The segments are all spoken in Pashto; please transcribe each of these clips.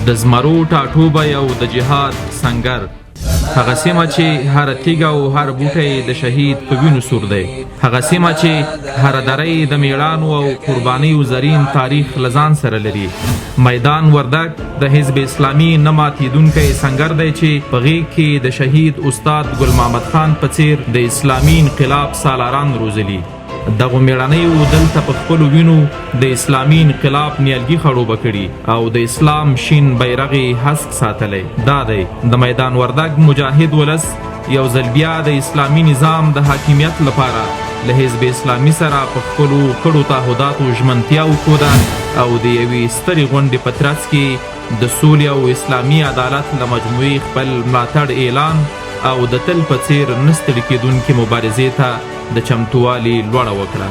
د زمرو ټاټوبی او د جهاد سنگر، هغه سیمه چې هر تیږه او هر بوټی د شهید په وینو سور دی، هغه سیمه چې هر دری د میړانو او قربانیو زرین تاریخ لزان سره لري. میدان وردگ د حزب اسلامي نه ماتېدونکی سنگر دی چې په غیږ کې د شهید استاد ګل محمد خان په څیر د اسلامي انقلاب سالاران روزلي. دغو میړنیو دلته په خپلو وینو د اسلامي انقلاب نیالګي خړوبه کړي او د اسلام شین بیرغ یې هسک ساتلی. دا دی د میدان وردگ مجاهد ولس یو ځل بیا د اسلامي نظام د حاکمیت لپاره له حزب اسلامي سره په خپلو کړو تعهداتو ژمنتیا وښوده او د یوې سترې غونډې په ترڅ کې د سولې او اسلامي عدالت له مجموعې خپل ملاتړ اعلان او د تل په څیر نه ستړي کېدونکې مبارزې ته د چمتووالي لوړه وکړه.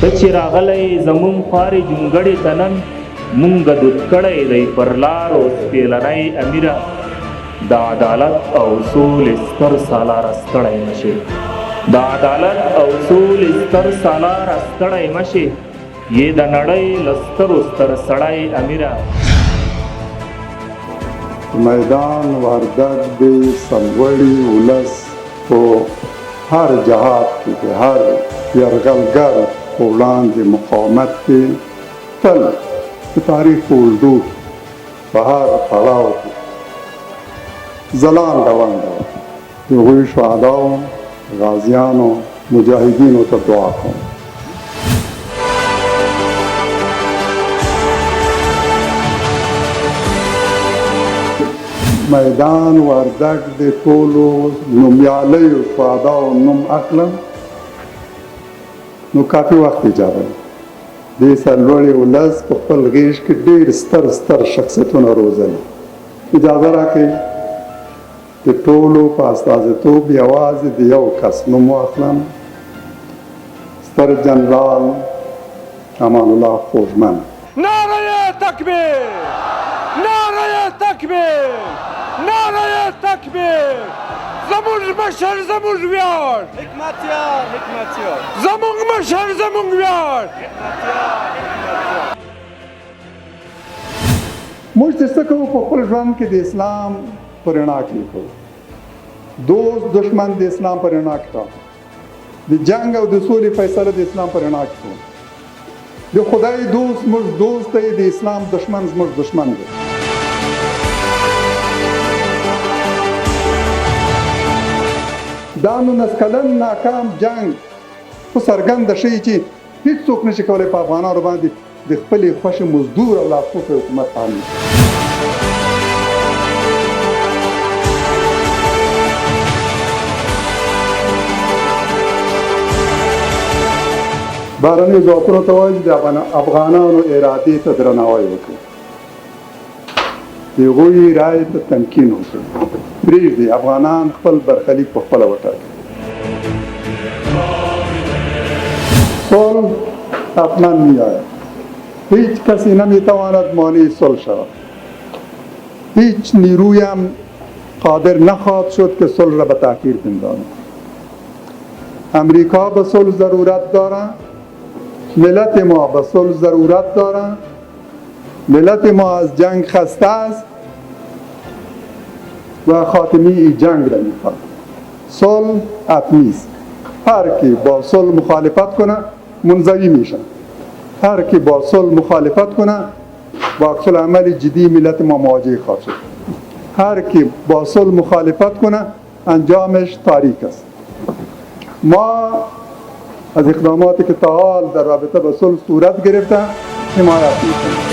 ته چې راغلی زمون خوارې جونګړې ته نن مونږ دود کړی دی پر لارو سپېلنی امیره، د عدالت او سولې ستر سالاره ستړی مشې، د عدالت او سولې ستر سالاره ستړی مشې، یې د نړۍ له سترو ستر سړی امیره. میدان وردگ د سرلوړي ولس په هر جهاد کې د هر یرغلګر په وړاندې مقاومت کې تل د تاریخ په اوږدو په هر پړاو کې ځلانده ونډه د هغوی شهداو، غازیانو، مجاهدینو ته دعا کوم. میدان وردگ د ټولو نومیالیو شهداو نوم اخلم نو کافی وخت اجازه د سرلوړي ولس په خپل غیږ کې ډېر ستر ستر شخصیتونه روزلي. اجازه راکړئ د ټولو په استازیتوب یوازې د یو کس نوم واخلم، ستر جنرال امان الله خوږمن. نعره تکبیر، نعره تکبیر، نعره تکبیر، زمونږ مشر زمونږ ویاړ، حکمتیار حکمتیار، زمونږ مشر زمونږ ویاړ، حکمتیار حکمتیار. موږ چې څه کوو په خپل ژوند کې د اسلام په رڼا کې کوو، دوست دشمن د اسلام په رڼا کې کوو، د جنگ او د سولې فیصله د اسلام په رڼا کې کوو، د خدای دوست موږ دوست دی، د اسلام دشمن زموږ دشمن دی. دا 19 کلن ناکام جنگ خو څرګنده ښیي چې هیڅوک نشي کولی په افغانانو باندې د خپلې خوښې مزدور او لاسپوڅی حکومت تعمیر کړي. بهرنیو ځواکونو ته وایي چې د افغانانو ارادې ته درناوی وکړي، د هغوی رایې ته تمکین وکړي، پرېږدي افغانان خپل برخلیک په خپله وټاکي. صلح حتما میآید، هیچ کسی نمیتواند مانع صلح شود، هیچ نیروی هم قادر نخواهد شد که صلح را به تأخیر بندازد. امریکا به صلح ضرورت دارد، ملت ما به صلح ضرورت دارد، ملت ما از جنگ خسته است و خاتمه جنگ را میخواد. صلح حتمی است. هر کی با صلح مخالفت کنه منزوی میشن، هر کی با صلح مخالفت کنه با عکس العمل جدی ملت ما مواجه خواهد شد. هر کی با صلح مخالفت کنه انجامش تاریک است. ما از اقداماتی که تا حال در رابطه با صلح صورت گرفته حمایت میکنیم.